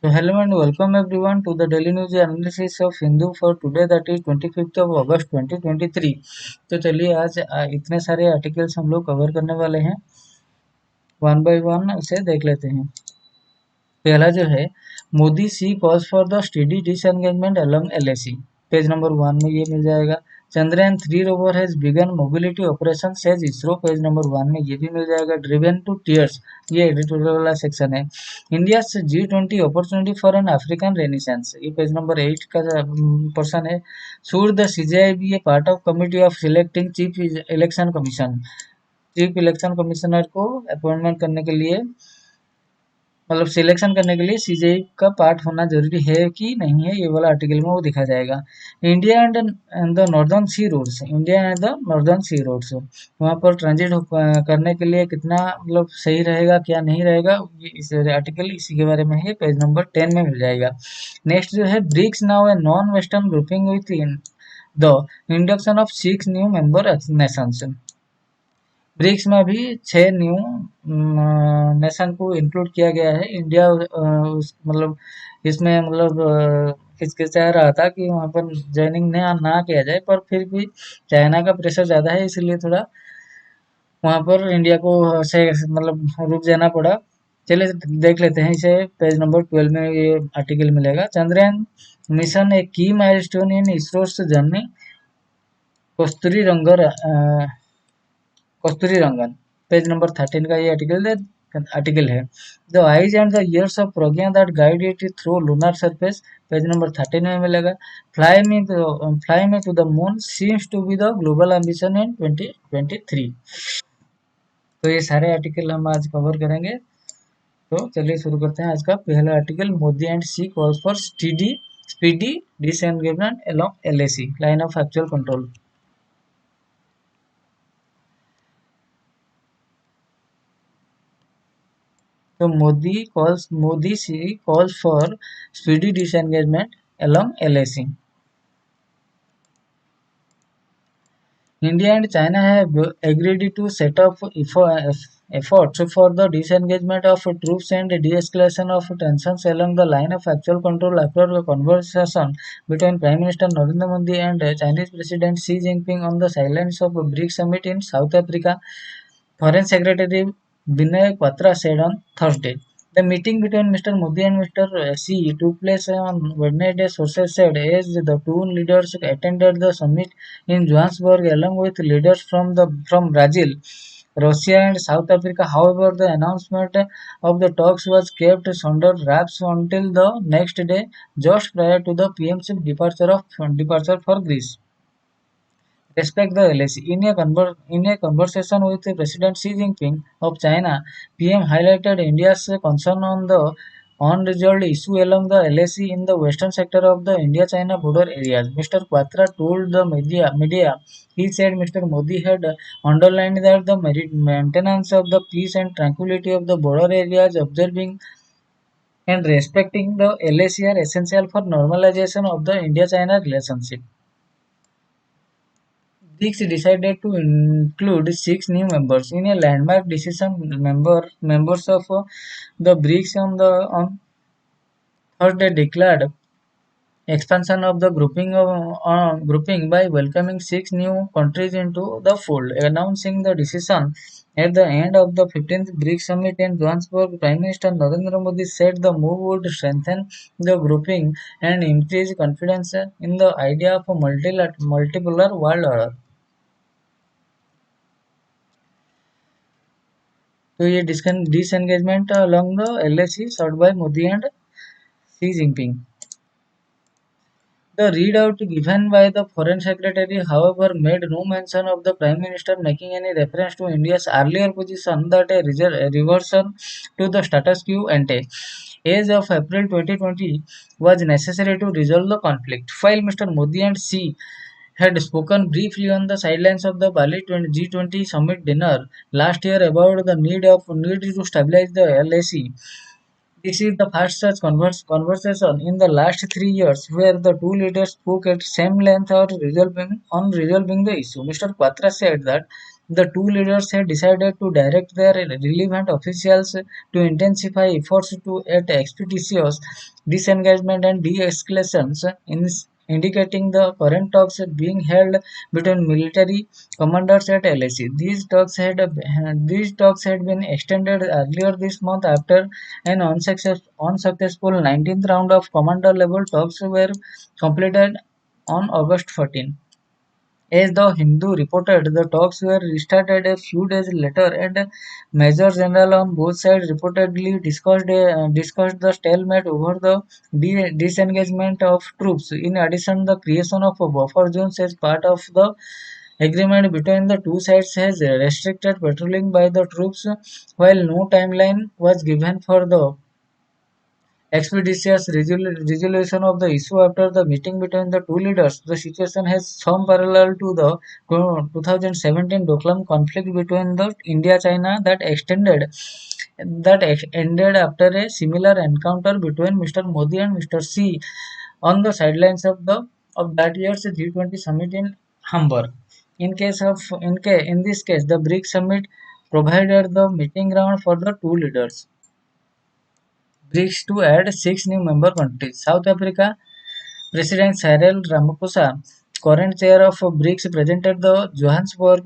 So hello and welcome everyone to the daily news analysis of Hindu for today that is 25th of August 2023। तो चलिए आज इतने सारे articles हम लोग कवर करने वाले हैं, वन बाय वन उसे देख लेते हैं। पहला जो है, Modi Xi calls for the steady disengagement along LAC, page number 1 में ये मिल जाएगा। Chandrayaan 3 rover has begun mobility operation says ISRO, page number 1 में ये भी मिल जाएगा। ड्रिवन टू टीयर्स, ये एडिटोरियल वाला सेक्शन है। India G20 opportunity for an African renaissance, ये पेज नंबर 8 का पर्सन है। Should the CJI be a part of committee of selecting chief election commission, chief election commissioner को appointment करने के लिए, मतलब सिलेक्शन करने के लिए सीजीआई का पार्ट होना जरूरी है कि नहीं है, ये वाला आर्टिकल में वो दिखा जाएगा। India and the northern sea routes, India and the northern sea routes, वहाँ पर ट्रांजिट करने के लिए कितना मतलब सही रहेगा क्या नहीं रहेगा, ये इस आर्टिकल इसी के बारे में है, पेज नंबर 10 में मिल जाएगा। नेक्स्ट जो है, BRICS now a non western grouping with the induction of 6 new member nations. BRICS में अभी 6 न्यू नेशन को इंक्लूड किया गया है। इंडिया मतलब इसमें मतलब हिचकिचा रहा था कि वहाँ पर ज्वाइनिंग ना किया जाए, पर फिर भी चाइना का प्रेशर ज़्यादा है, इसलिए थोड़ा वहाँ पर इंडिया को से मतलब रुक जाना पड़ा। चलिए देख लेते हैं इसे, पेज नंबर 12 में ये आर्टिकल मिलेगा। Chandrayaan mission a key milestone in ISRO's journey, Kasturirangan, Kasturirangan, page number 13 का ये आर्टिकल है। The eyes and the ears of Pragyan that guide it through lunar surface, page number 13 में मिलेगा। Fly me to the moon seems to be the global ambition in 2023। तो ये सारे article हम आज कवर करेंगे। तो चलिए शुरू करते हैं आज का पहला article. Modi and Xi calls for speedy disengagement along LAC, line of actual control. So Modi C calls for speedy disengagement along LAC. India and China have agreed to set up efforts for the disengagement of troops and de-escalation of tensions along the line of actual control after a conversation between Prime Minister Narendra Modi and Chinese President Xi Jinping on the sidelines of BRICS summit in South Africa. Foreign Secretary Vinay Kwatra said on Thursday. The meeting between Mr. Modi and Mr. Xi took place on Wednesday, sources said, as the two leaders attended the summit in Johannesburg along with leaders from Brazil, Russia and South Africa. However, the announcement of the talks was kept under wraps until the next day, just prior to the PM's departure for Greece. Respect the LAC. In a conversation with President Xi Jinping of China, PM highlighted India's concern on the unresolved issue along the LAC in the western sector of the India-China border areas. Mr. Quatra told the media he said Mr. Modi had underlined that the maintenance of the peace and tranquility of the border areas, observing and respecting the LAC are essential for normalization of the India-China relationship. BRICS decided to include 6 new members in a landmark decision. Members of the BRICS on Thursday declared expansion of the grouping by welcoming 6 new countries into the fold, announcing the decision at the end of the 15th BRICS summit in Johannesburg. Prime Minister Narendra Modi said the move would strengthen the grouping and increase confidence in the idea of a multipolar world order. तो ये disengagement along the LAC sought by Modi and Xi Jinping. The readout given by the Foreign Secretary, however, made no mention of the Prime Minister making any reference to India's earlier position that a reversion to the status quo ante as of April 2020 was necessary to resolve the conflict. While Mr. Modi and Xi had spoken briefly on the sidelines of the Bali G20 summit dinner last year about the need to stabilize the LAC. This is the first such conversation in the last 3 years where the two leaders spoke at same length on resolving the issue. Mr. Quatra said that The two leaders had decided to direct their relevant officials to intensify efforts to at expeditious disengagement and de-escalations, indicating the current talks being held between military commanders at LAC. These talks had been extended earlier this month after an unsuccessful 19th round of commander-level talks were completed on August 14. As the Hindu reported, the talks were restarted a few days later, and Major General on both sides reportedly discussed the stalemate over the disengagement of troops. In addition, the creation of a buffer zones as part of the agreement between the two sides has restricted patrolling by the troops, while no timeline was given for the expeditious resolution of the issue after the meeting between the two leaders. The situation has some parallel to the 2017 Doklam conflict between the India-China that ended after a similar encounter between Mr. Modi and Mr. Xi on the sidelines of that year's G20 summit in Hamburg. In this case, the BRICS summit provided the meeting ground for the two leaders. BRICS to add six new member countries. South Africa President Cyril Ramaphosa, current chair of BRICS, presented the Johannesburg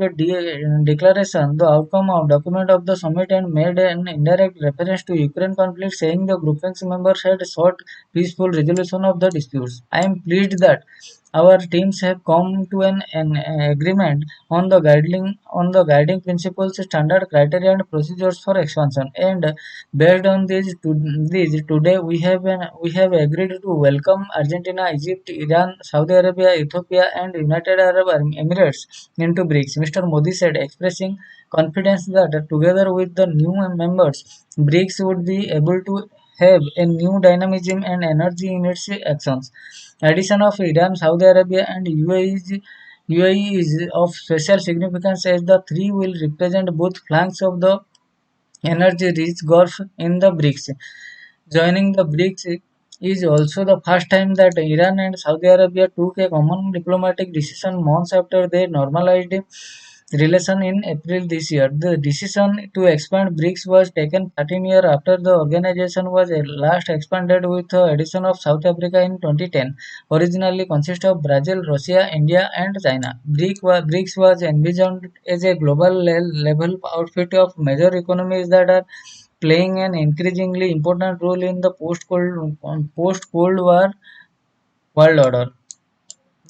Declaration, the outcome of document of the summit, and made an indirect reference to Ukraine conflict, saying the grouping's members had sought peaceful resolution of the disputes. I am pleased that our teams have come to an agreement on the guiding principles, standard criteria, and procedures for expansion. And based on these today we have agreed to welcome Argentina, Egypt, Iran, Saudi Arabia, Ethiopia, and United Arab Emirates into BRICS. Mr. Modi said, expressing confidence that together with the new members, BRICS would be able to have a new dynamism and energy in its actions. Addition of Iran, Saudi Arabia, and UAE is of special significance as the three will represent both flanks of the energy-rich Gulf in the BRICS. Joining the BRICS is also the first time that Iran and Saudi Arabia took a common diplomatic decision months after they normalized relation in April this year. The decision to expand BRICS was taken 13 years after the organization was last expanded with the addition of South Africa in 2010. Originally consist of Brazil, Russia, India, and China. BRICS was envisioned as a global level outfit of major economies that are playing an increasingly important role in the post-Cold War world order.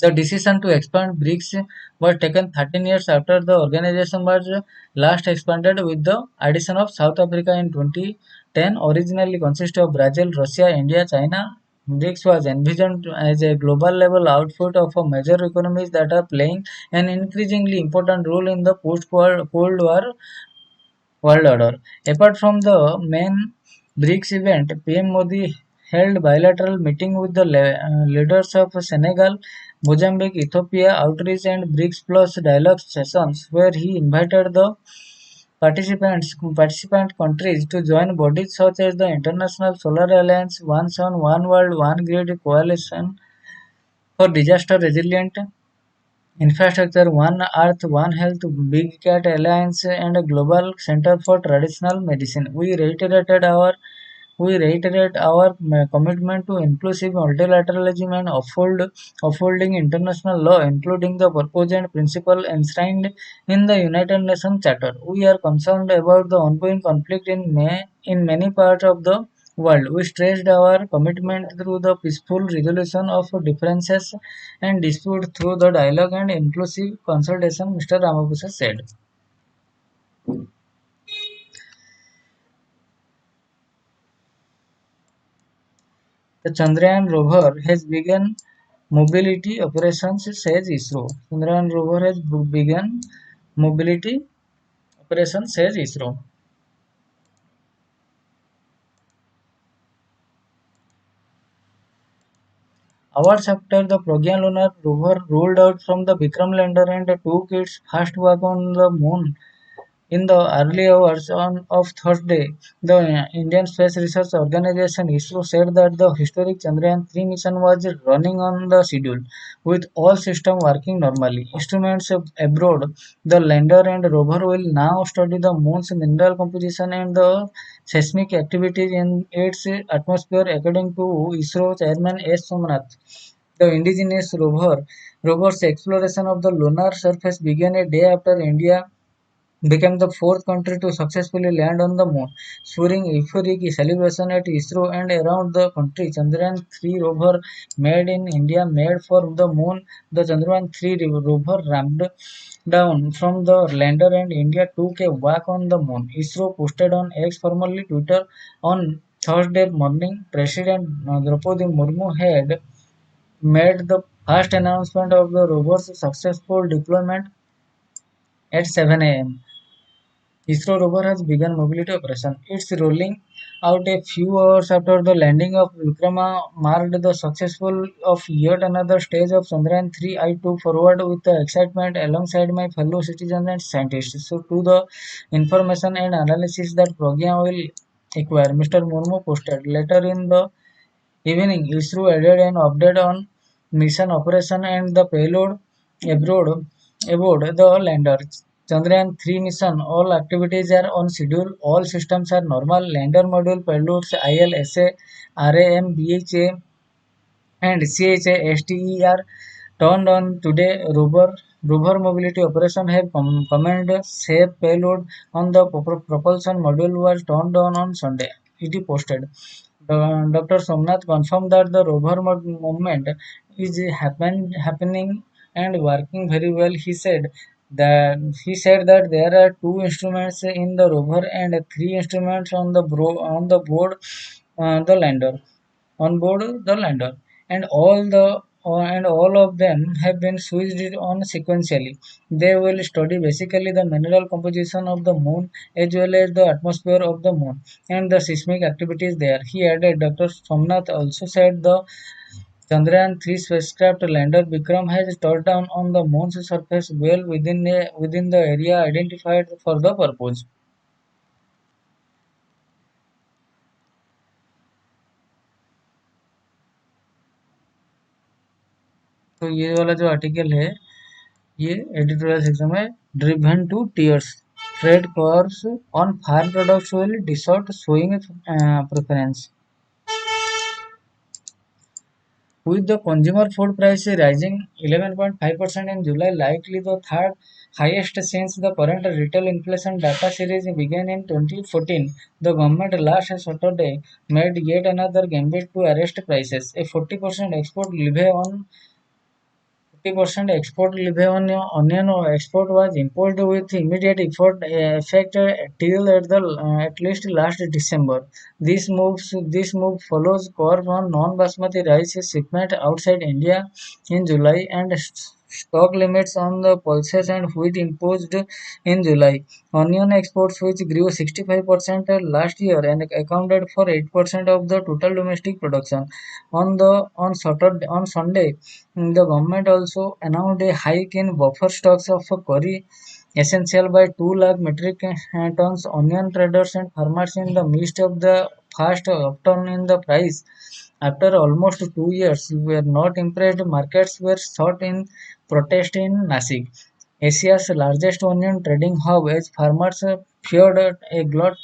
The decision to expand BRICS was taken 13 years after the organization was last expanded with the addition of South Africa in 2010. Originally consisted of Brazil, Russia, India, China. BRICS was envisioned as a global level outfit of a major economies that are playing an increasingly important role in the post-Cold War world order. Apart from the main BRICS event, PM Modi held bilateral meeting with the leaders of Senegal, Mozambique, Ethiopia, Outreach and BRICS Plus dialogue sessions where he invited the participant countries to join bodies such as the International Solar Alliance, One Sun, One World, One Grid Coalition for Disaster Resilient Infrastructure, One Earth, One Health, Big Cat Alliance, and a Global Center for Traditional Medicine. We reiterate our commitment to inclusive multilateralism and upholding international law, including the purpose and principle enshrined in the United Nations Charter. We are concerned about the ongoing conflict in many parts of the world. We stressed our commitment through the peaceful resolution of differences and disputes through the dialogue and inclusive consultation, Mr. Ramaphosa said. The Chandrayaan rover has begun mobility operations, says ISRO. Chandrayaan rover has begun mobility operations, says ISRO. Hours after the Pragyan lunar rover rolled out from the Vikram lander and took its first walk on the moon, In the early hours of Thursday, the Indian Space Research Organisation (ISRO) said that the historic Chandrayaan-3 mission was running on the schedule, with all systems working normally. Instruments abroad, the lander and rover will now study the moon's mineral composition and the seismic activities in its atmosphere, according to ISRO Chairman S. Somnath. The indigenous rover's exploration of the lunar surface began a day after India became the fourth country to successfully land on the moon, spurring euphoric celebration at ISRO and around the country. Chandrayaan-3 rover made in India made for the moon. The Chandrayaan-3 rover ramped down from the lander and India took a walk on the moon. ISRO posted on X, formerly Twitter, on Thursday morning. President Draupadi Murmu had made the first announcement of the rover's successful deployment at 7 a.m. ISRO rover has begun mobility operation. It's rolling out a few hours after the landing of Vikrama marked the successful of yet another stage of Chandrayaan 3. I took forward with the excitement alongside my fellow citizens and scientists. So to the information and analysis that Pragya will acquire, Mr. Murmu posted. Later in the evening, ISRO added an update on mission operation and the payload abroad, aboard the lander. Chandrayaan-3 mission, all activities are on schedule, all systems are normal. Lander module payloads ILSA, RAM, BHA, and CHA are turned on today. Rover mobility operation have command safe payload on the propulsion module was turned on Sunday. It posted. Dr. Somnath confirmed that the rover movement is happening and working very well. He said that there are two instruments in the rover and three instruments on the board the lander on board the lander, and all of them have been switched on sequentially. They will study basically the mineral composition of the moon as well as the atmosphere of the moon and the seismic activities there. He added. Dr. Somnath also said the Chandrayaan 3 spacecraft lander Vikram has touched down on the moon's surface well within the area identified for the purpose. तो ये वाला जो article है ये editorial section में driven to tears trade course on farm products will distort showing preference. With the consumer food price rising 11.5% in July, likely the third highest since the current retail inflation data series began in 2014, the government last Saturday made yet another gambit to arrest prices. A 40% export levy on 50% export levy on onion export was imposed with immediate effect till at least last December. This move follows curve on non-basmati rice shipment outside India in July and stock limits on the pulses and wheat imposed in July. Onion exports, which grew 65% last year and accounted for 8% of the total domestic production, on Sunday, the government also announced a hike in buffer stocks of curry essential by 2 lakh metric tons. Onion traders and farmers in the midst of the fast upturn in the price after almost 2 years were not impressed. Markets were shut in protest in Nasik, Asia's largest onion trading hub, as farmers feared a glut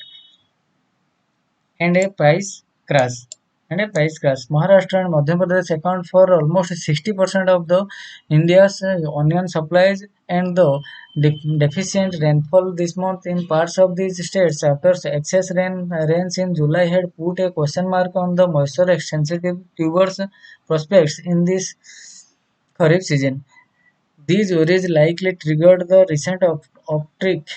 and a price crash. Maharashtra and Madhya Pradesh account for almost 60% of the India's onion supplies, and the deficient rainfall this month in parts of these states after excess rains in July had put a question mark on the moisture sensitive tubers prospects in this Kharif season. These worries likely triggered the recent uptick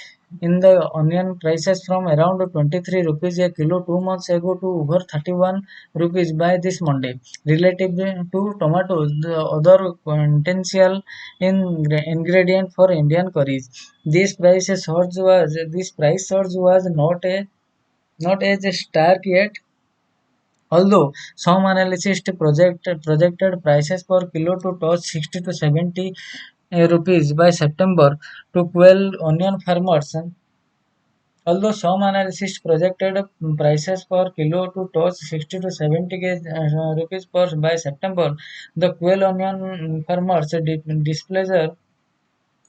in the onion prices from around 23 rupees a kilo 2 months ago to over 31 rupees by this Monday. Relative to tomatoes, the other quintessential ingredient for Indian curries, this price surge was not as stark yet. Although some analysts projected prices per kilo to touch 60 to 70 rupees by September to quell onion farmers, Although some analysts projected prices per kilo to touch 60 to 70 rupees per by September, the quail onion farmers' displeasure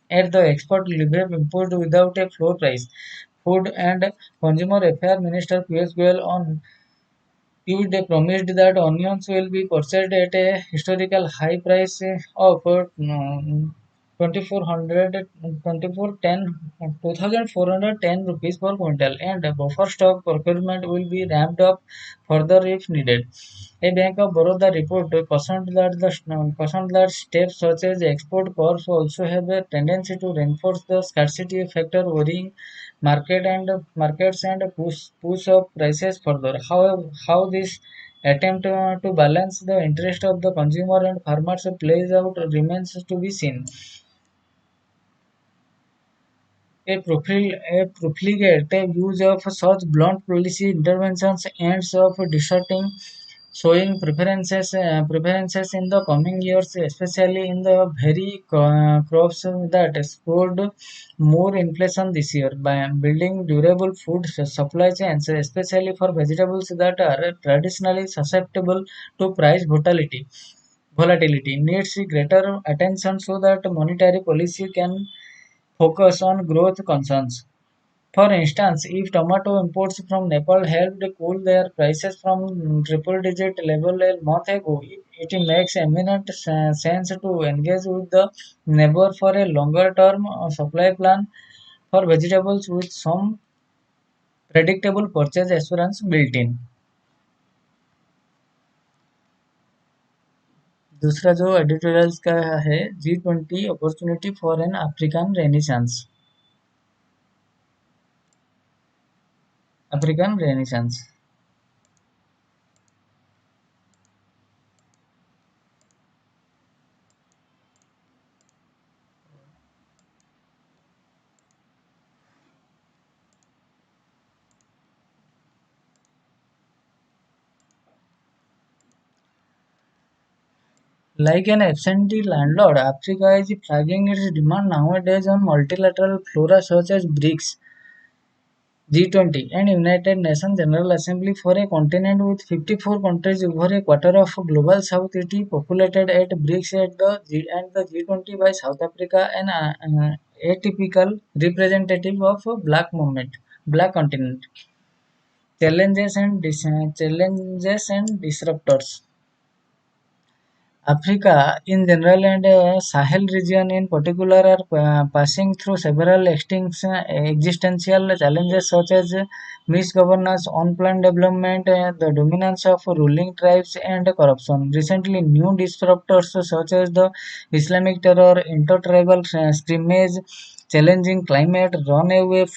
at the export level imposed without a floor price. Food and Consumer Affairs Minister Piyush Goyal on Tuesday promised that onions will be purchased at a historical high price of 2400 2410 rupees per quintal, and buffer stock procurement will be ramped up further if needed. A Bank of Baroda report cautioned that steps such as export curbs also have a tendency to reinforce the scarcity factor, worrying markets and push up prices further. However, how this attempt to balance the interest of the consumer and farmers plays out remains to be seen. A profligate use of such blunt policy interventions ends up distorting showing preferences in the coming years, especially in the very crops that spurred more inflation this year. By building durable food supply chains, especially for vegetables that are traditionally susceptible to price volatility needs greater attention so that monetary policy can focus on growth concerns. For instance, if tomato imports from Nepal helped cool their prices from triple-digit level a month ago, it makes eminent sense to engage with the neighbor for a longer-term supply plan for vegetables with some predictable purchase assurance built in. दूसरा जो editorials का है G20 opportunity for an African renaissance. Like an absentee landlord, Africa is flagging its demand nowadays on multilateral fora such as BRICS, G20, and United Nations General Assembly for a continent with 54 countries over a quarter of global South. It is populated at BRICS and the G20 by South Africa, an atypical representative of a black continent. Challenges and disruptors. Africa in general and Sahel region in particular are passing through several existential challenges such as misgovernance, unplanned development, the dominance of ruling tribes, and corruption. Recently, new disruptors such as the Islamic terror, intertribal scrimmage, challenging climate, runaway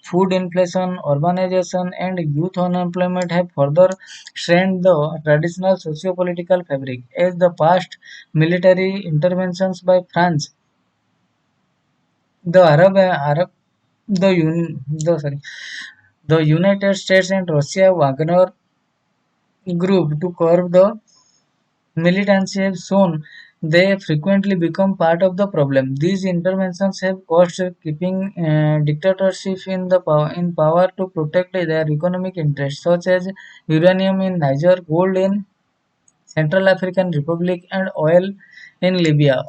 food inflation, urbanization, and youth unemployment have further strained the traditional socio-political fabric. As the past military interventions by France, the Arab the United States and Russia Wagner group to curb the militancy have shown they frequently become part of the problem. These interventions have cost keeping dictatorship in power to protect their economic interests, such as uranium in Niger, gold in Central African Republic, and oil in Libya.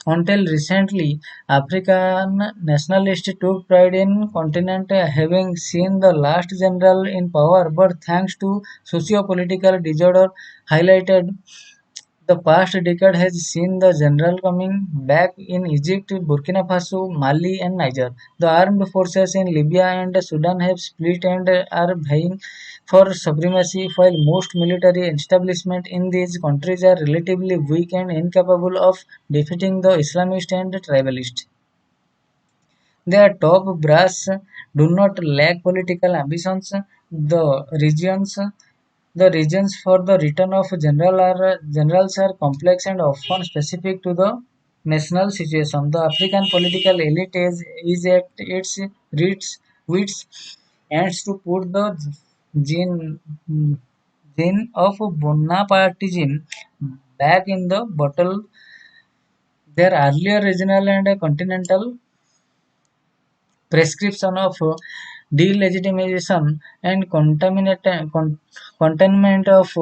Until recently, African nationalists took pride in continent having seen the last general in power, but thanks to socio-political disorder highlighted the past decade has seen the general coming back in Egypt, Burkina Faso, Mali, and Niger. The armed forces in Libya and Sudan have split and are vying for supremacy, while most military establishments in these countries are relatively weak and incapable of defeating the Islamist and tribalist. Their top brass do not lack political ambitions. The regions the reasons for the return of generals are complex and often specific to the national situation. The African political elite is at its wits ends to put the gene, gene of Bonapartism back in the bottle. Their earlier regional and continental prescription of delegitimization and containment of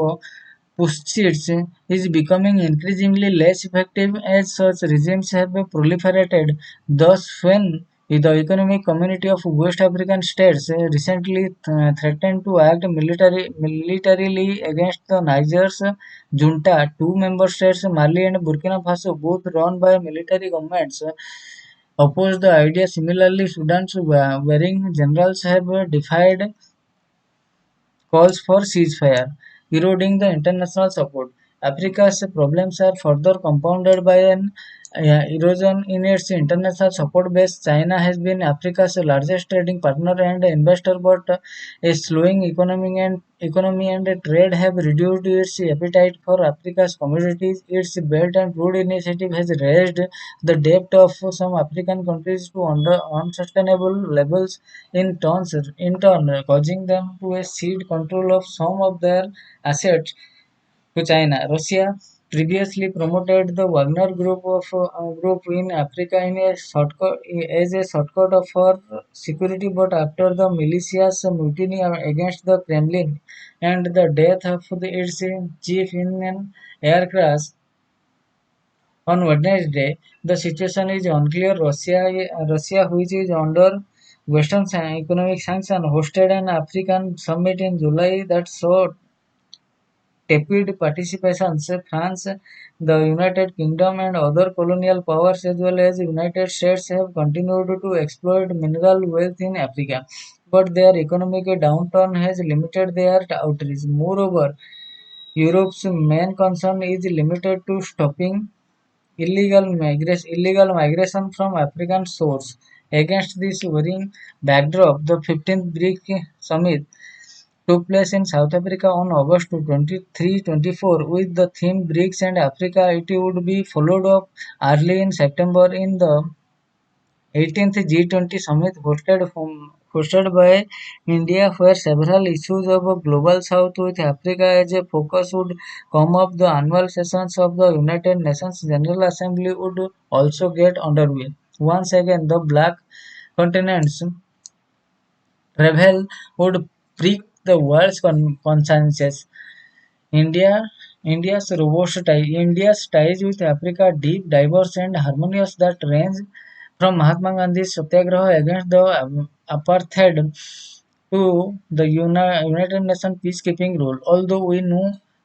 pursuits is becoming increasingly less effective as such regimes have proliferated. Thus, when the economic community of West African states recently threatened to act militarily against the Niger's junta, two member states, Mali and Burkina Faso, both run by military governments, opposed the idea. Similarly, Sudan's varying generals have defied calls for ceasefire, eroding the international support. Africa's problems are further compounded by an erosion in its international support base. China has been Africa's largest trading partner and investor, but a slowing economy and trade have reduced its appetite for Africa's commodities. Its Belt and Road Initiative has raised the debt of some African countries to unsustainable levels in turn causing them to cede control of some of their assets to China. Russia previously promoted the Wagner group in Africa in a shortcut as a shortcut for security, but after the militia's mutiny against the Kremlin and the death of its chief in an air crash on Wednesday, the situation is unclear. Russia, which is under Western economic sanction, hosted an African summit in July that saw tepid participations. France, the United Kingdom, and other colonial powers, as well as United States, have continued to exploit mineral wealth in Africa, but their economic downturn has limited their outreach. Moreover, Europe's main concern is limited to stopping illegal migration from African shores. Against this worrying backdrop, the 15th BRIC summit took place in South Africa on August 23-24 with the theme BRICS and Africa. It would be followed up early in September in the 18th G20 summit hosted by India, where several issues of a global south with Africa as a focus would come up. The annual sessions of the United Nations General Assembly would also get underway. Once again, the black continent's travel would prick the world's consciences. India India's ties with Africa deep, diverse and harmonious that range from Mahatma Gandhi's Satyagraha against the apartheid to the United Nations peacekeeping role. Although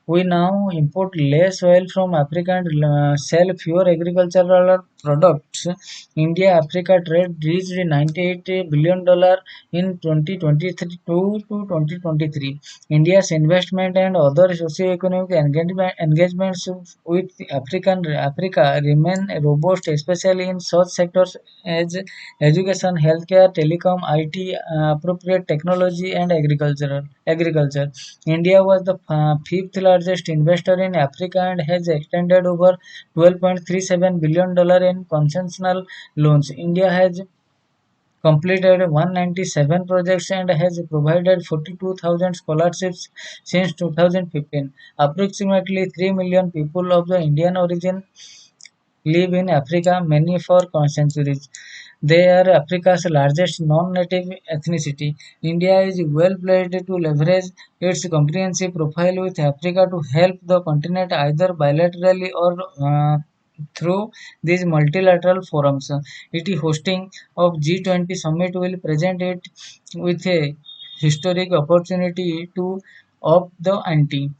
we now import less oil from Africa and sell fewer agricultural products, India-Africa trade reached $98 billion in 2023 to 2023. India's investment and other socio-economic engagements with Africa remain robust, especially in such sectors as education, healthcare, telecom, IT, appropriate technology, and agriculture. India was the fifth largest investor in Africa and has extended over $12.37 billion in concessional loans. India has completed 197 projects and has provided 42,000 scholarships since 2015. Approximately 3 million people of the Indian origin live in Africa, many for centuries. They are Africa's largest non-native ethnicity. India is well placed to leverage its comprehensive profile with Africa to help the continent either bilaterally or through these multilateral forums. It is hosting of G20 summit will present it with a historic opportunity to up the ante.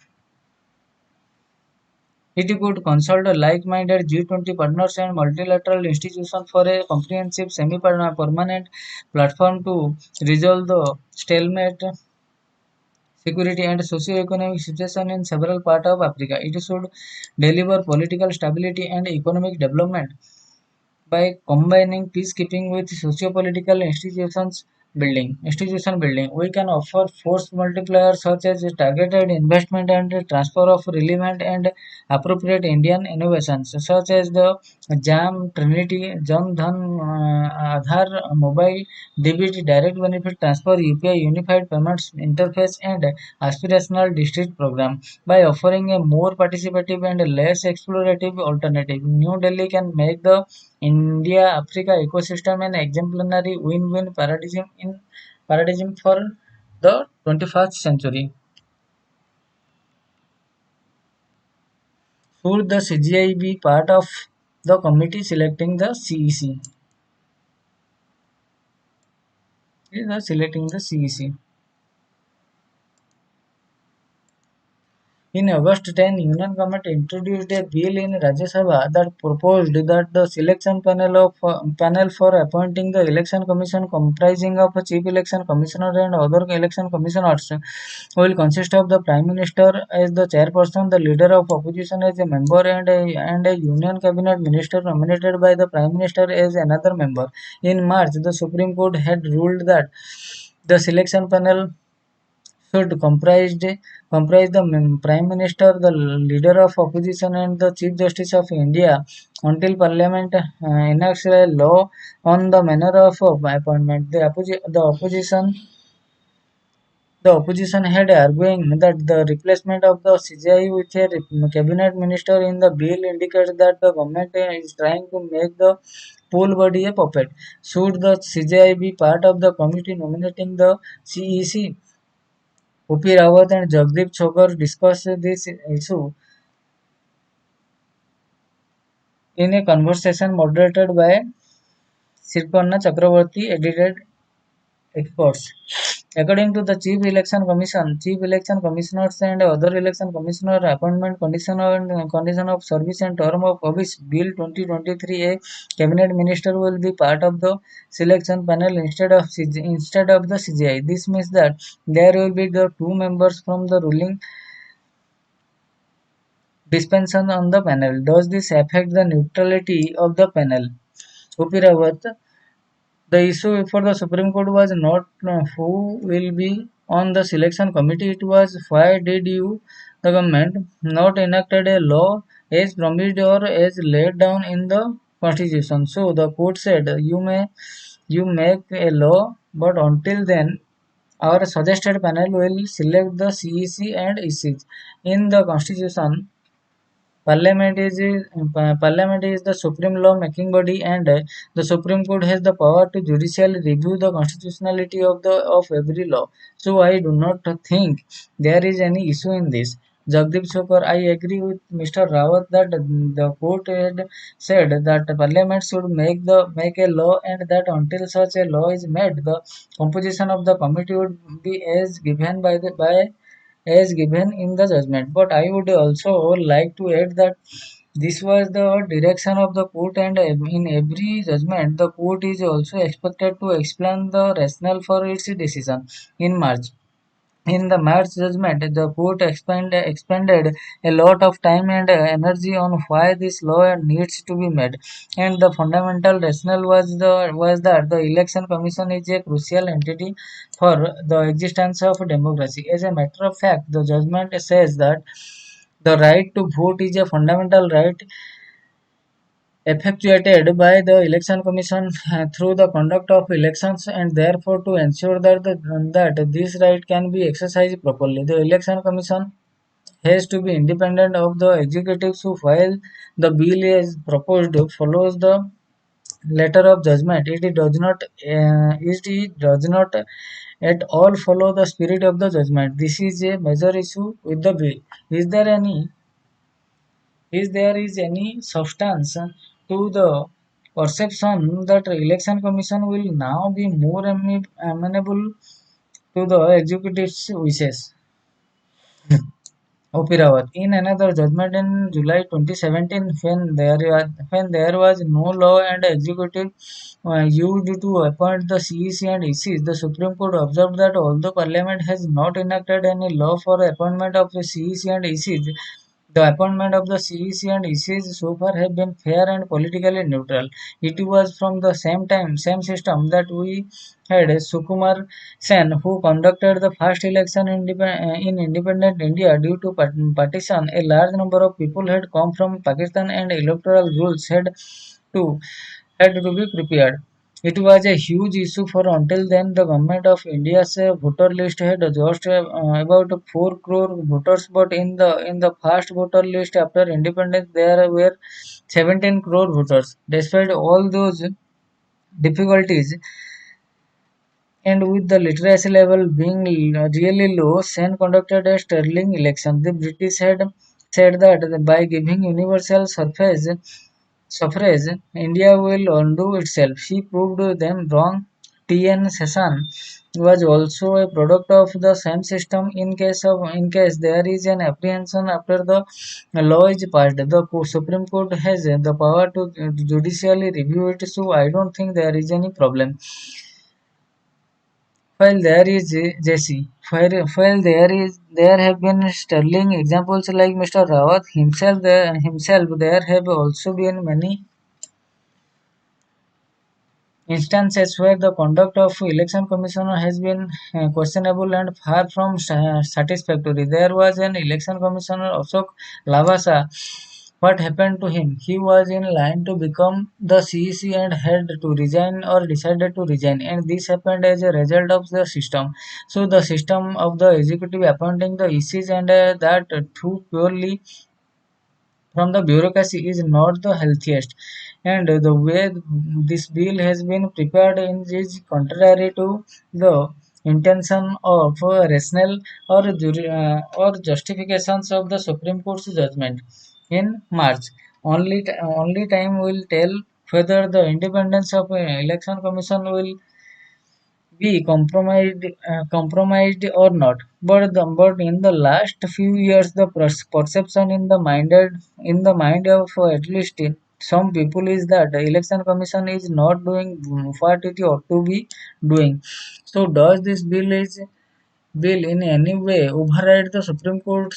It could consult like-minded G20 partners and multilateral institutions for a comprehensive semi-permanent platform to resolve the stalemate security and socio-economic situation in several parts of Africa. It should deliver political stability and economic development by combining peacekeeping with socio-political institution building. We can offer force multipliers such as targeted investment and transfer of relevant and appropriate Indian innovations such as the JAM, Trinity, Jan Dhan, Aadhaar, Mobile, DBT, Direct Benefit Transfer, UPI, Unified Payments Interface, and Aspirational District Program. By offering a more participative and less explorative alternative, New Delhi can make the India-Africa ecosystem an exemplary win-win paradigm for the 21st century. Should the CGI be part of the committee selecting the CEC? Selecting the CEC. In August 10, Union Government introduced a bill in Rajya Sabha that proposed that the selection panel for appointing the election commission comprising of a chief election commissioner and other election commissioners will consist of the Prime Minister as the chairperson, the leader of opposition as a member, and a union cabinet minister nominated by the Prime Minister as another member. In March, the Supreme Court had ruled that the selection panel should comprise the Prime Minister, the Leader of Opposition, and the Chief Justice of India until Parliament enacts a law on the manner of appointment. The opposition had arguing that the replacement of the CGI with a cabinet minister in the bill indicates that the government is trying to make the pool body a puppet. Should the CGI be part of the committee nominating the CEC? O.P. Rawat and Jagdeep Chhogar discussed this issue in a conversation moderated by Sirpanna Chakraborty, edited experts. According to the Chief Election Commission, Chief Election Commissioners and other election commissioner appointment condition of service and term of office Bill 2023, a cabinet minister will be part of the selection panel instead of the CGI. This means that there will be the two members from the ruling dispensation on the panel. Does this affect the neutrality of the panel? O.P. Rawat, the issue before the Supreme Court was not who will be on the selection committee, it was why did you, the government, not enacted a law as promised or as laid down in the constitution. So the court said you make a law, but until then our suggested panel will select the CEC and ECs. In the constitution, Parliament is the supreme law-making body, and the Supreme Court has the power to judicially review the constitutionality of every law. So I do not think there is any issue in this. Jagdeep Chopar, I agree with Mr. Rawat that the court had said that Parliament should make a law, and that until such a law is made, the composition of the committee would be as given in the judgment. But I would also like to add that this was the direction of the court, and in every judgment, the court is also expected to explain the rationale for its decision. In March, in the March judgment, the court expended a lot of time and energy on why this law needs to be made, and the fundamental rationale was that the election commission is a crucial entity for the existence of democracy. As a matter of fact, the judgment says that the right to vote is a fundamental right effectuated by the election commission through the conduct of elections, and therefore to ensure that this right can be exercised properly, the election commission has to be independent of the executive. So while the bill is proposed follows the letter of judgment, it does not at all follow the spirit of the judgment. This is a major issue with the bill. Is there any is any substance to the perception that election commission will now be more amenable to the executive's wishes? O.P. Rawat. In another judgment in July 2017, when there was no law and executive used to appoint the CEC and ECs, the Supreme Court observed that although Parliament has not enacted any law for appointment of the CEC and ECs, the appointment of the CEC and ECs so far have been fair and politically neutral. It was from the same system that we had Sukumar Sen, who conducted the first election in independent India due to partition. A large number of people had come from Pakistan, and electoral rules to had to be prepared. It was a huge issue for until then. The government of India's voter list had just about 4 crore voters, but in the first voter list after independence there were 17 crore voters. Despite all those difficulties, and with the literacy level being really low, Sen conducted a sterling election. The British had said that by giving universal suffrage, India will undo itself. She proved them wrong. T.N. Sessan was also a product of the same system. In case there is an apprehension after the law is passed, the Supreme Court has the power to judicially review it. So I don't think there is any problem. While there is Jesse, while there have been sterling examples like Mr. Rawat himself, there have also been many instances where the conduct of election commissioner has been questionable and far from satisfactory. There was an election commissioner Ashok Lavasa. What happened to him? He was in line to become the CEC and had to resign or decided to resign, and this happened as a result of the system. So the system of the executive appointing the ECs and that too purely from the bureaucracy is not the healthiest, and the way this bill has been prepared is contrary to the intention of rational or justifications of the Supreme Court's judgment in March. Only time will tell whether the independence of election commission will be compromised or not. But in the last few years, the perception in the mind of at least some people is that the election commission is not doing what it ought to be doing. So does this bill in any way override the Supreme Court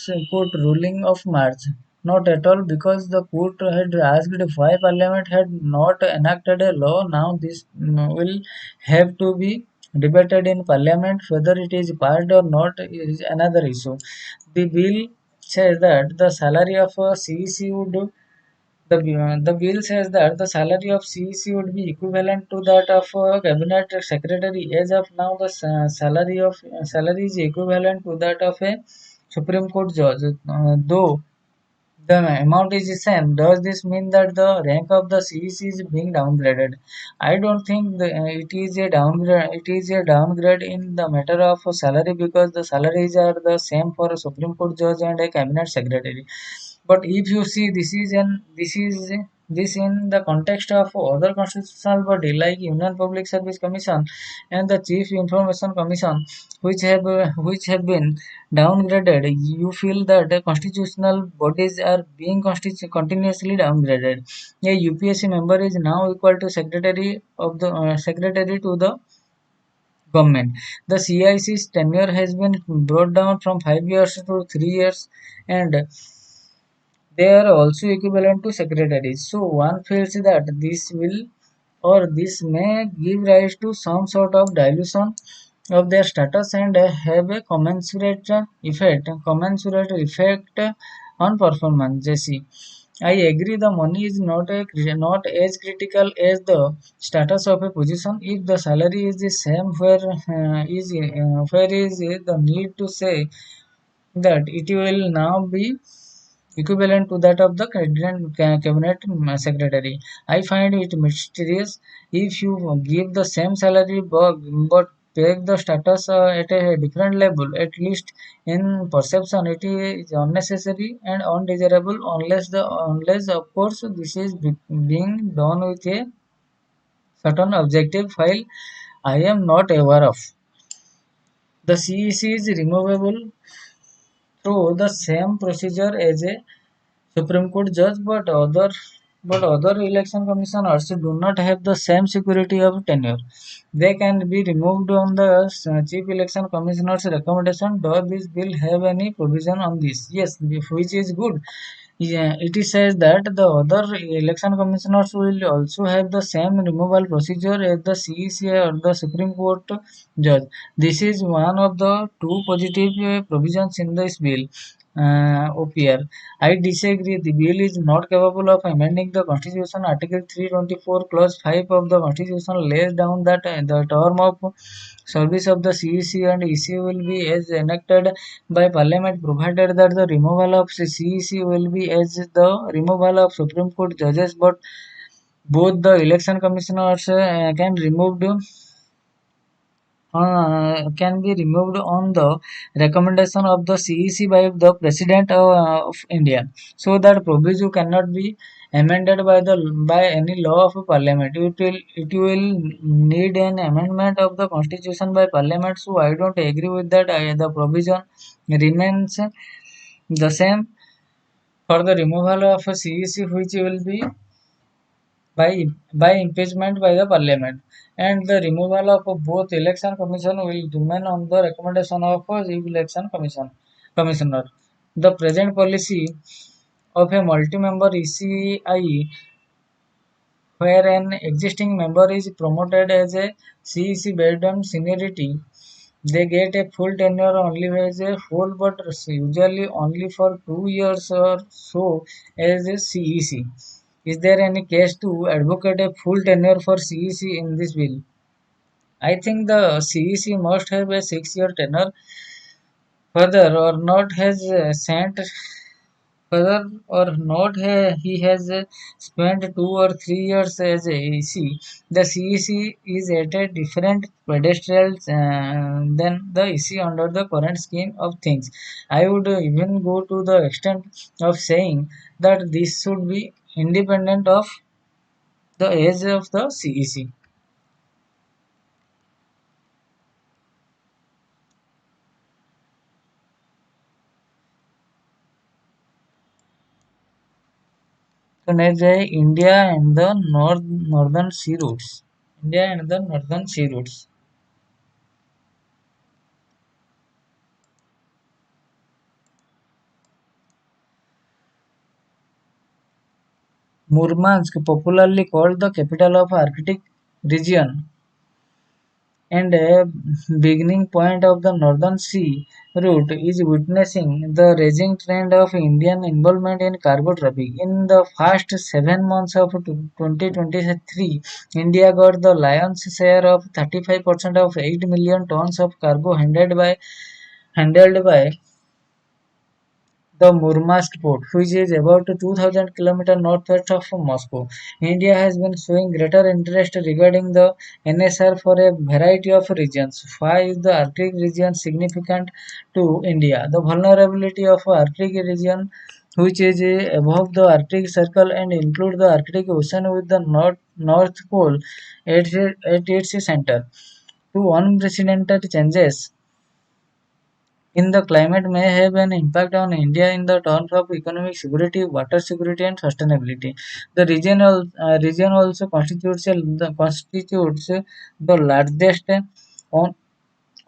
ruling of March? Not at all, because the court had asked why Parliament had not enacted a law. Now this will have to be debated in Parliament. Whether it is passed or not is another issue. The bill says that the salary of a CEC would the bill says that the salary of CEC would be equivalent to that of a cabinet secretary. As of now, the salary is equivalent to that of a Supreme Court judge. Though the amount is the same, does this mean that the rank of the CEC is being downgraded? I don't think it is a downgrade. It is a downgrade in the matter of salary because the salaries are the same for a Supreme Court judge and a cabinet secretary. But if you see this in the context of other constitutional body like Union Public Service Commission and the Chief Information Commission, which have been downgraded, you feel that the constitutional bodies are being continuously downgraded. A UPSC member is now equal to secretary to the government. The CIC's tenure has been brought down from 5 years to 3 years, and they are also equivalent to secretaries. So one feels that this may give rise to some sort of dilution of their status and have a commensurate effect on performance. Jesse, I agree the money is not as critical as the status of a position. If the salary is the same, where is the need to say that it will now be equivalent to that of the cabinet secretary? I find it mysterious. If you give the same salary but take the status at a different level, at least in perception, it is unnecessary and undesirable unless of course this is being done with a certain objective file I am not aware of. The CEC is removable through the same procedure as a Supreme Court judge, but other election commissioners do not have the same security of tenure. They can be removed on the Chief Election Commissioner's recommendation. Does this bill have any provision on this? Yes, which is good. Yeah, it is says that the other election commissioners will also have the same removal procedure as the CEC or the Supreme Court judge. This is one of the two positive provisions in this bill. OPR. I disagree. The bill is not capable of amending the Constitution. Article 324, Clause 5 of the Constitution lays down that the term of service of the CEC and EC will be as enacted by Parliament, provided that the removal of CEC will be as the removal of Supreme Court judges, but both the election commissioners can be removed on the recommendation of the CEC by the President of India, so that proviso cannot be amended by any law of Parliament. It will need an amendment of the Constitution by Parliament. So I don't agree with that. The provision remains the same for the removal of CEC, which will be by impeachment by the Parliament, and the removal of both election commission will remain on the recommendation of election commissioner. The present policy of a multi-member ECI, where an existing member is promoted as a CEC based on seniority, they get a full tenure only as a whole, but usually only for 2 years or so as a CEC. Is there any case to advocate a full tenure for CEC in this bill? I think the CEC must have a 6 year tenure. Further or not has sent Whether or not he has spent 2 or 3 years as a EC, the CEC is at a different pedestal than the EC under the current scheme of things. I would even go to the extent of saying that this should be independent of the age of the CEC. So next है India and the northern sea routes. India and the northern sea routes. Murmansk, popularly called the capital of Arctic region and a beginning point of the Northern Sea route, is witnessing the rising trend of Indian involvement in cargo traffic. In the first 7 months of 2023, India got the lion's share of 35% of 8 million tons of cargo handled by the Murmansk port, which is about 2,000 kilometers northwest of Moscow. India has been showing greater interest regarding the NSR for a variety of reasons. Why is the Arctic region significant to India? The vulnerability of Arctic region, which is above the Arctic Circle and include the Arctic Ocean with the North Pole at its center, to unprecedented changes in the climate may have an impact on India in the terms of economic security, water security, and sustainability. The region also constitutes the largest on,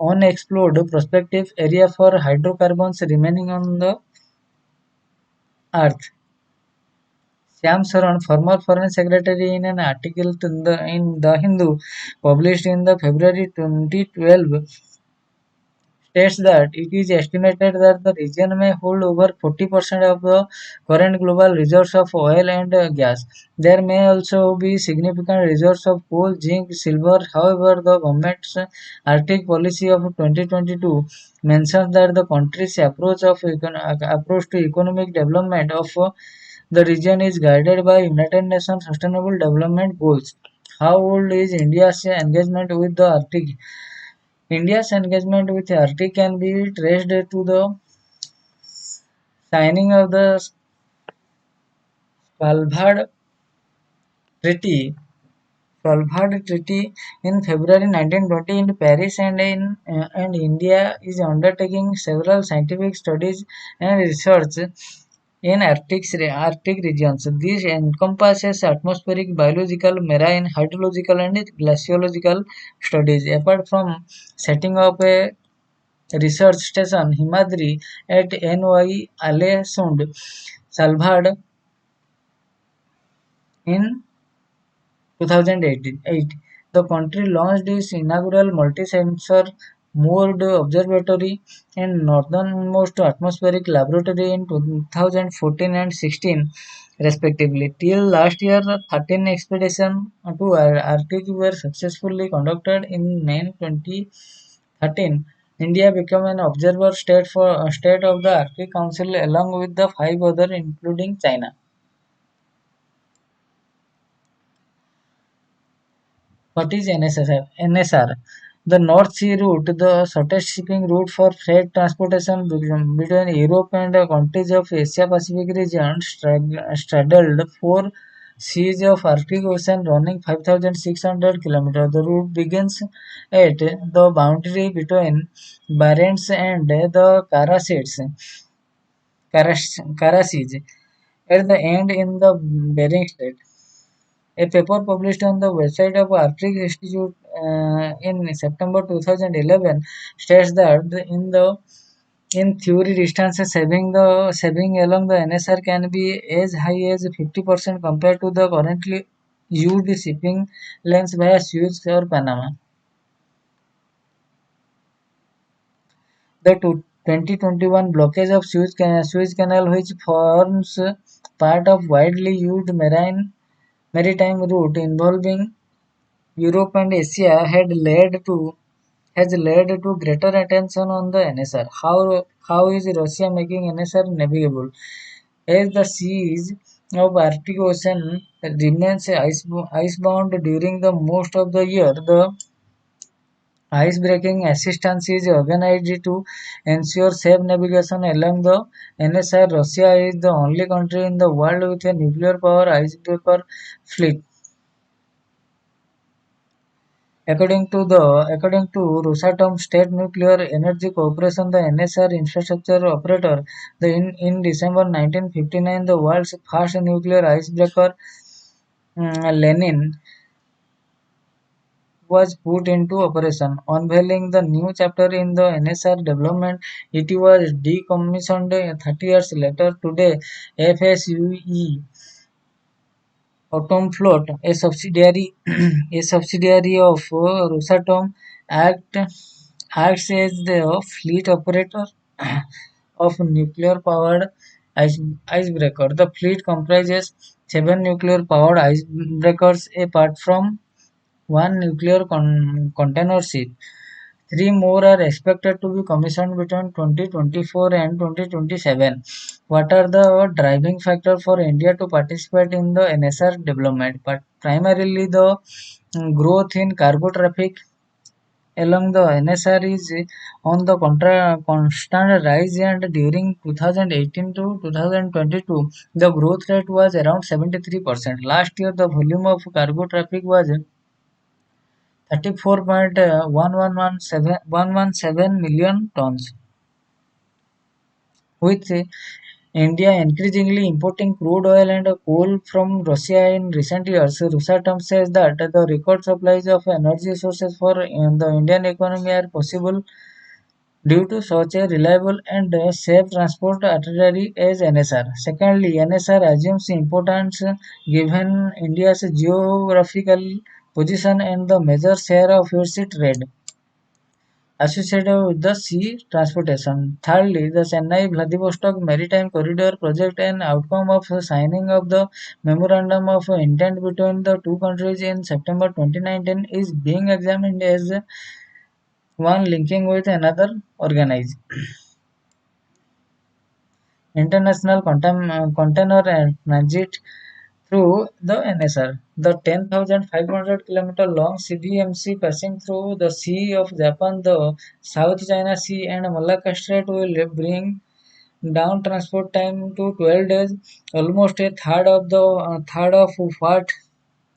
unexplored prospective area for hydrocarbons remaining on the earth. Shyam Saran, former foreign secretary, in an article in the Hindu published in the February 2012, states that it is estimated that the region may hold over 40% of the current global reserves of oil and gas. There may also be significant reserves of coal, zinc, silver. However, the government's Arctic policy of 2022 mentions that the country's approach to economic development of the region is guided by United Nations Sustainable Development Goals. How old is India's engagement with the Arctic? India's engagement with Arctic can be traced to the signing of the Svalbard Treaty Treaty in February 1920 in Paris, and India is undertaking several scientific studies and research in Arctic regions. This encompasses atmospheric, biological, marine, hydrological, and glaciological studies. Apart from setting up a research station Himadri at Ny Alesund, Svalbard in 2008. The country launched its inaugural multi-sensor moored observatory and northernmost atmospheric laboratory in 2014 and 16 respectively. Till last year, 13 expeditions to Arctic were successfully conducted. In May 2013, India became an observer state of the Arctic Council along with the five other including China. What is NSR? The North Sea route, the shortest shipping route for freight transportation between Europe and the countries of Asia Pacific region, straddled four seas of Arctic Ocean running 5,600 kilometers. The route begins at the boundary between Barents and the Kara Seas at the end in the Bering Strait. A paper published on the website of Arctic Institute in September 2011 states that in theory distances saving along the NSR can be as high as 50% compared to the currently used shipping lanes via Suez or Panama. The 2021 blockage of Suez Canal, which forms part of widely used maritime route involving Europe and Asia has led to greater attention on the NSR. How is Russia making NSR navigable? As the seas of Arctic Ocean remains icebound during the most of the year, the icebreaking assistance is organized to ensure safe navigation along the NSR. Russia is the only country in the world with a nuclear power icebreaker fleet. According to Rosatom State Nuclear Energy Corporation, the NSR infrastructure operator, in December 1959, the world's first nuclear icebreaker, Lenin, was put into operation, unveiling the new chapter in the NSR development. It was decommissioned 30 years later. Today, FSUE Atomfloat, a subsidiary of Rosatom, act, acts as the fleet operator of nuclear-powered icebreaker. The fleet comprises seven nuclear-powered icebreakers, apart from one nuclear container ship. Three more are expected to be commissioned between 2024 and 2027. What are the driving factors for India to participate in the NSR development? But primarily the growth in cargo traffic along the NSR is on the constant rise, and during 2018 to 2022 the growth rate was around 73%. Last year the volume of cargo traffic was 34.1117 million tons. With India increasingly importing crude oil and coal from Russia in recent years, Rosatom says that the record supplies of energy sources for the Indian economy are possible due to such a reliable and safe transport artery as NSR. Secondly, NSR assumes importance given India's geographical position and the major share of its trade associated with the sea transportation. Thirdly, the Chennai-Vladivostok Maritime Corridor project, an outcome of the signing of the Memorandum of Intent between the two countries in September 2019, is being examined as one linking with another organized international container and transit through the NSR. The 10,500 km long CDMC passing through the Sea of Japan, the South China Sea, and Malacca Strait will bring down transport time to 12 days, almost a third of what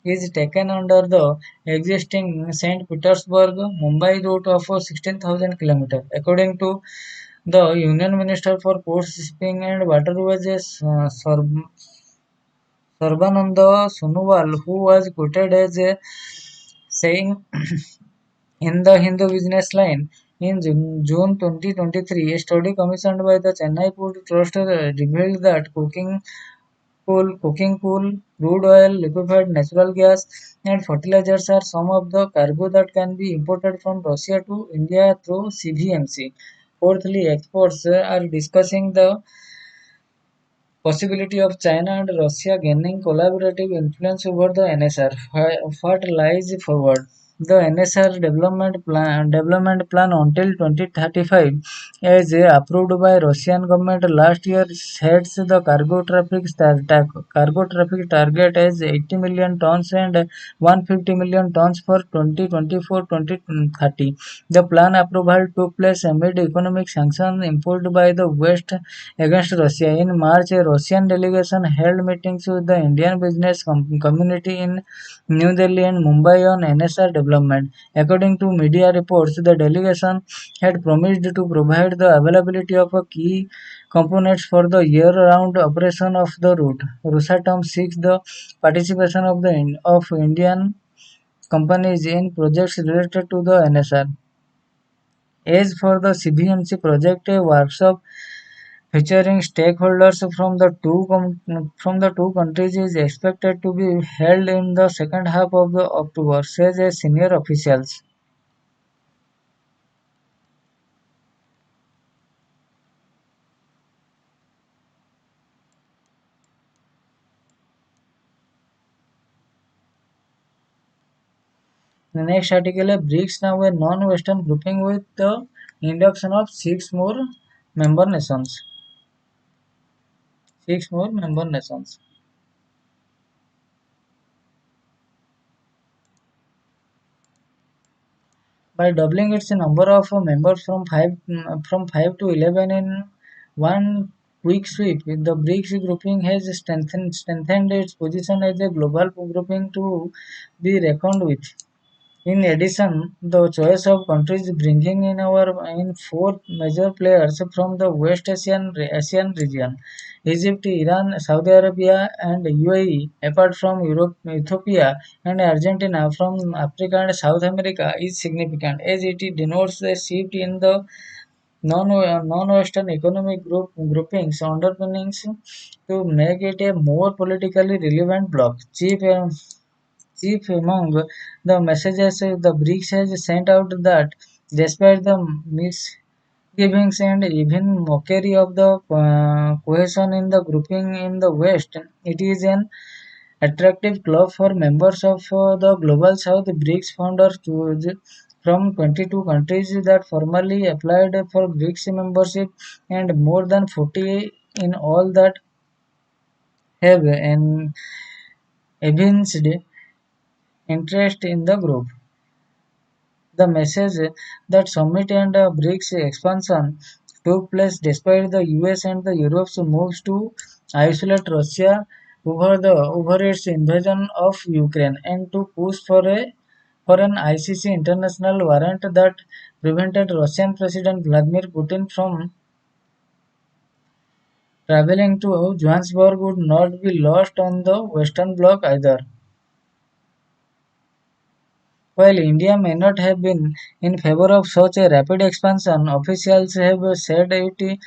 is taken under the existing St. Petersburg Mumbai route of 16,000 km. According to the Union Minister for Ports, Shipping and Waterways, Sarbananda Sonowal, who was quoted as saying in the Hindu Business Line in June 2023, a study commissioned by the Chennai Port Trust revealed that cooking coal, crude oil, liquefied natural gas, and fertilizers are some of the cargo that can be imported from Russia to India through CVMC. Fourthly, exports are discussing the possibility of China and Russia gaining collaborative influence over the NSR. What lies forward? The NSR development plan until 2035, as approved by Russian government last year, sets the cargo traffic target as 80 million tons and 150 million tons for 2024-2030. The plan approval took place amid economic sanctions imposed by the West against Russia. In March, a Russian delegation held meetings with the Indian business community in New Delhi and Mumbai on NSR development. According to media reports, the delegation had promised to provide the availability of a key components for the year-round operation of the route. Rosatom seeks the participation of Indian companies in projects related to the NSR. As for the CBMC project, a workshop featuring stakeholders from the two countries is expected to be held in the second half of the October, says a senior officials. The next article, BRICS now a non-Western grouping with the induction of member nations. Six more member nations. By doubling its number of members from 5 to 11 in one quick sweep, the BRICS grouping has strengthened its position as a global grouping to be reckoned with. In addition, the choice of countries bringing in four major players from the West Asian region: Egypt, Iran, Saudi Arabia, and UAE, apart from Europe, Ethiopia and Argentina from Africa and South America, is significant as it denotes a shift in the non-Western economic groupings underpinnings to make it a more politically relevant bloc. Chief among the messages the BRICS has sent out that despite the misgivings and even mockery of the cohesion in the grouping in the West, it is an attractive club for members of the Global South. BRICS founders choose from 22 countries that formally applied for BRICS membership and more than 40 in all that have an evinced interest in the group. The message that summit and BRICS expansion took place despite the US and the Europe's moves to isolate Russia over its invasion of Ukraine and to push for an ICC international warrant that prevented Russian President Vladimir Putin from traveling to Johannesburg would not be lost on the Western Bloc either. While India may not have been in favor of such a rapid expansion, officials have said it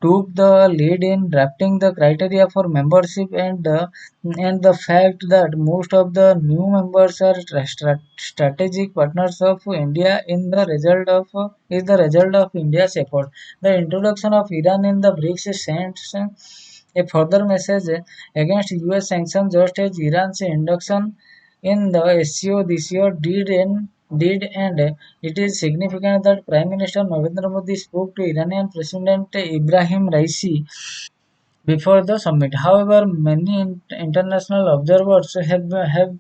took the lead in drafting the criteria for membership and the fact that most of the new members are strategic partners of India is the result of India's effort. The introduction of Iran in the BRICS sends a further message against US sanctions just as Iran's induction in the SCO this year did and it is significant that Prime Minister Narendra Modi spoke to Iranian President Ibrahim Raisi before the summit. However, many international observers have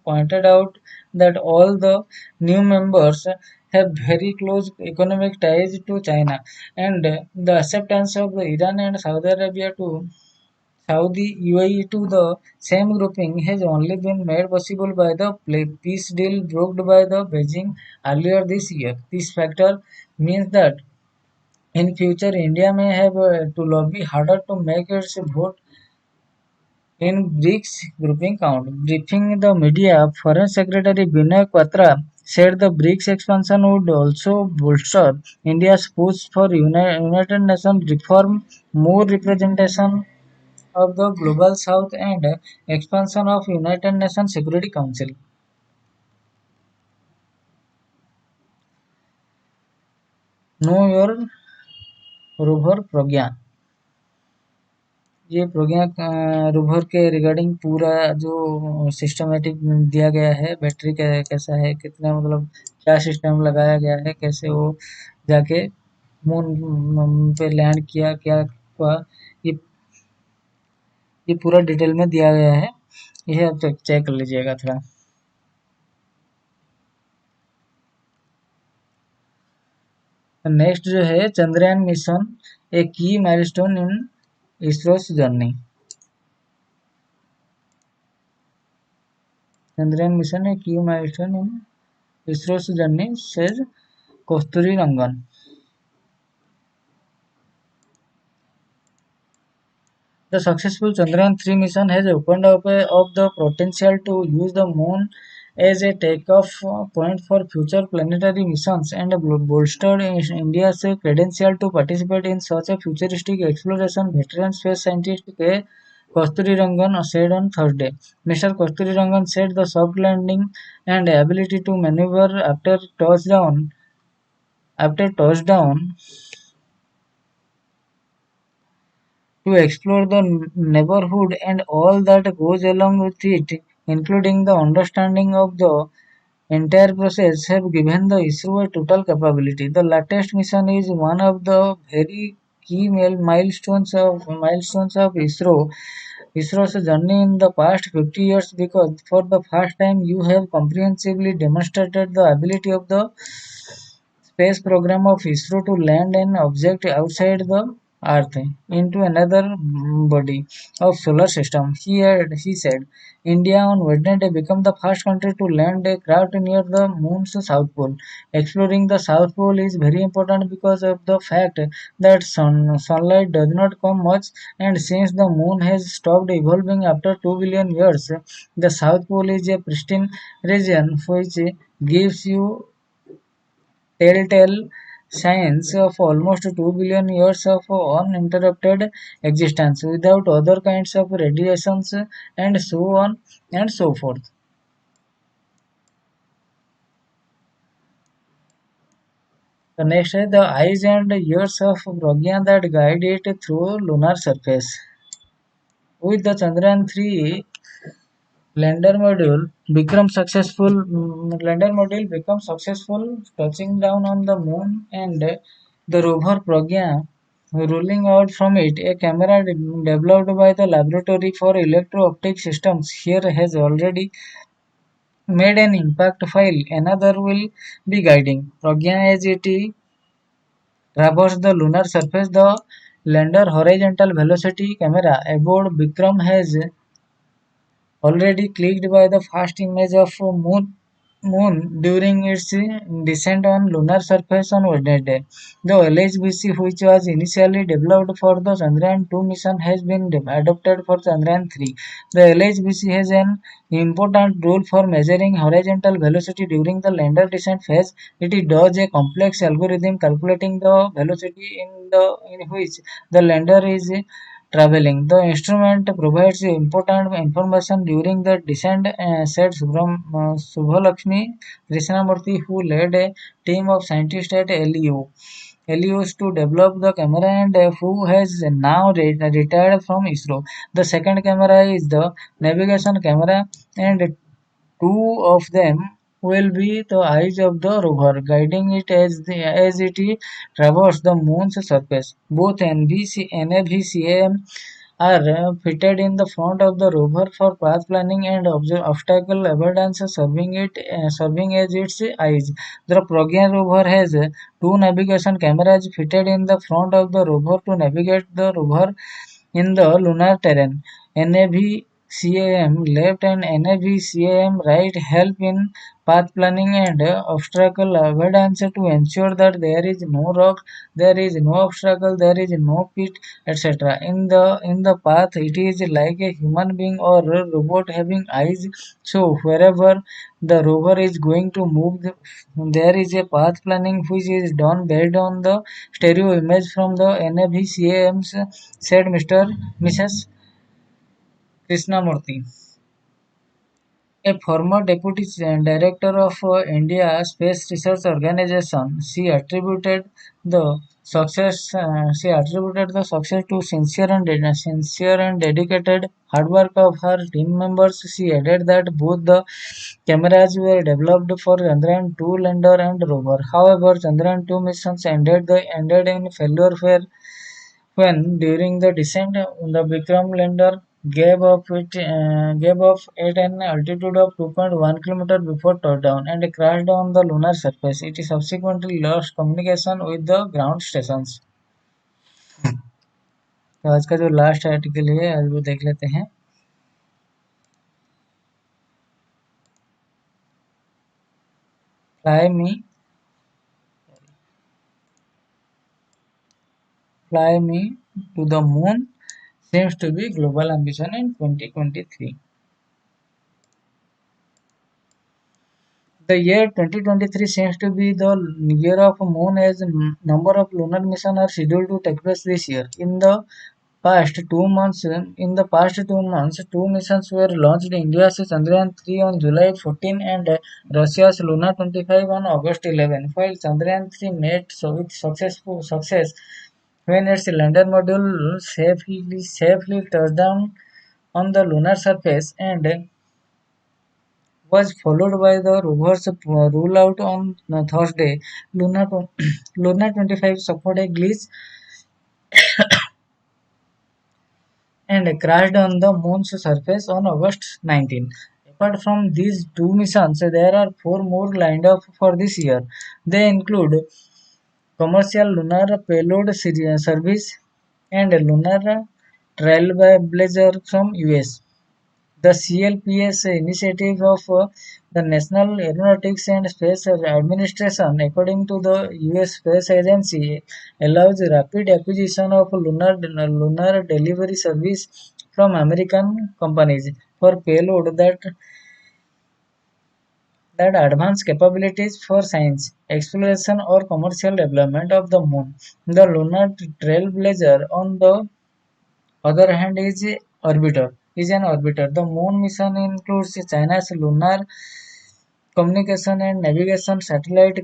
pointed out that all the new members have very close economic ties to China and the acceptance of Iran and Saudi UAE to the same grouping has only been made possible by the peace deal brokered by the Beijing earlier this year. This factor means that in future India may have to lobby harder to make its vote in BRICS grouping count. Briefing the media, Foreign Secretary Vinay Kwatra said the BRICS expansion would also bolster India's push for United Nations reform, more representation of the Global South and expansion of United Nations Security Council. Know your rover प्रज्ञा। ये प्रज्ञा rover के regarding पूरा जो systematic दिया गया है, battery कैसा है, कितना मतलब क्या सिस्टम लगाया गया है, कैसे वो जाके मून पे लैंड किया, क्या हुआ, ये ये पूरा डिटेल में दिया गया है। यह आप चेक कर लीजिएगा थोड़ा। नेक्स्ट जो है Chandrayaan mission, a key milestone in ISRO's journey. Chandrayaan mission a key milestone in ISRO's journey says Kasturirangan. The successful Chandrayaan-3 mission has opened up the potential to use the moon as a takeoff point for future planetary missions and bolstered India's credential to participate in such a futuristic exploration, veteran space scientist K. Kasturirangan said on Thursday. Mr. Kasturirangan said the soft landing and ability to maneuver after touchdown to explore the neighborhood and all that goes along with it, including the understanding of the entire process, have given the ISRO a total capability. The latest mission is one of the very key milestones of ISRO's journey in the past 50 years, because for the first time you have comprehensively demonstrated the ability of the space program of ISRO to land an object outside the Earth into another body of solar system. He said, India on Wednesday became the first country to land a craft near the moon's south pole. Exploring the south pole is very important because of the fact that sunlight does not come much, and since the moon has stopped evolving after 2 billion years, the south pole is a pristine region which gives you telltale signs of almost 2 billion years of uninterrupted existence without other kinds of radiations and so on and so forth. The next is the eyes and ears of Pragyan that guide it through lunar surface. With the Chandrayaan-3 lander module becomes successful, touching down on the moon, and the rover Pragya rolling out from it. A camera developed by the Laboratory for Electro-Optic Systems here has already made an impact file. Another will be guiding Pragya as it traverses the lunar surface. The lander horizontal velocity camera aboard Vikram has already clicked by the first image of moon during its descent on lunar surface on Wednesday. The LHBC, which was initially developed for the Chandrayaan-2 mission, has been adopted for Chandrayaan-3. The LHBC has an important role for measuring horizontal velocity during the lander descent phase. It does a complex algorithm calculating the velocity in which the lander is traveling. The instrument provides important information during the descent, said Subhalakshmi Krishnamurthy, who led a team of scientists at LEOs to develop the camera and who has now retired from ISRO. The second camera is the navigation camera, and two of them will be the eyes of the rover, guiding it as it traverses the moon's surface. Both NAVCAM are fitted in the front of the rover for path planning and obstacle avoidance, serving as its eyes. The Pragyan rover has two navigation cameras fitted in the front of the rover to navigate the rover in the lunar terrain. NAVCAM left and NAVCAM right help in path planning and obstacle avoidance to ensure that there is no rock, there is no obstacle, there is no pit, etc. In the path, it is like a human being or a robot having eyes. So wherever the rover is going to move, there is a path planning which is done based on the stereo image from the NAVCAMs, said Mr. Mrs. Krishnamurthy, a former deputy director of India Space Research Organization. She attributed the success to sincere and dedicated hard work of her team members. She added that both the cameras were developed for Chandrayaan-2 lander and rover. However, Chandrayaan-2 missions ended in failure when, during the descent, the Vikram lander gave up at an altitude of 2.1 km before touchdown and crashed on the lunar surface. It subsequently lost communication with the ground stations. तो आज का जो last article है आज वो देख लेते हैं. Fly me, fly me to the moon seems to be global ambition in 2023. The year 2023 seems to be the year of moon as number of lunar missions are scheduled to take place this year. In the past 2 months, two missions were launched: India's Chandrayaan-3 on July 14 and Russia's Luna 25 on August 11. While Chandrayaan-3 met with success when its lander module safely touched down on the lunar surface and was followed by the rover's rollout on Thursday. Luna 25 suffered a glitch and crashed on the moon's surface on August 19. Apart from these two missions, there are four more lined up for this year. They include commercial lunar payload service and lunar trailblazer from US. The CLPS initiative of the National Aeronautics and Space Administration, according to the US Space Agency, allows rapid acquisition of lunar delivery service from American companies for payload that advance capabilities for science, exploration, or commercial development of the moon. The Lunar Trailblazer, on the other hand, is an orbiter. The moon mission includes China's lunar communication and navigation satellite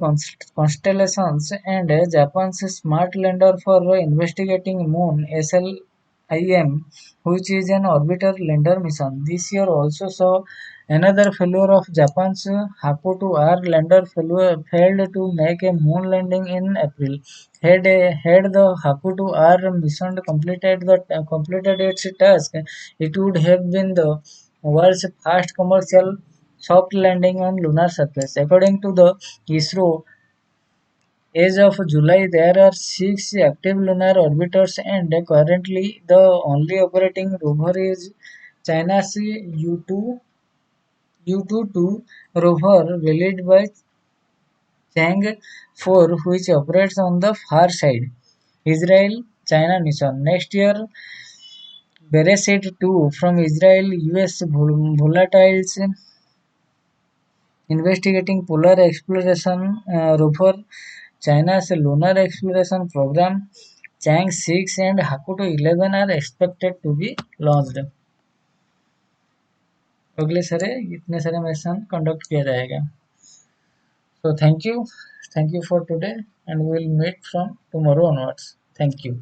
constellations and Japan's smart lander for investigating moon SLIM, which is an orbiter lander mission. This year also saw another failure of Japan's Hakuto-R lander failed to make a moon landing in April. Had the Hakuto-R mission completed its task, it would have been the world's first commercial soft landing on lunar surface. According to the ISRO, as of July, there are 6 active lunar orbiters, and currently the only operating rover is China's U-22 rover, led by Chang'e 4, which operates on the far side. Israel-China mission. Next year, Beresheet 2 from Israel, US volatiles investigating polar exploration rover, China's lunar exploration program, Chang'e 6 and Hakuto 11 are expected to be launched. अगले इतने सारे mission conduct किया जाएगा. So thank you for today, and we will meet from tomorrow onwards. Thank you.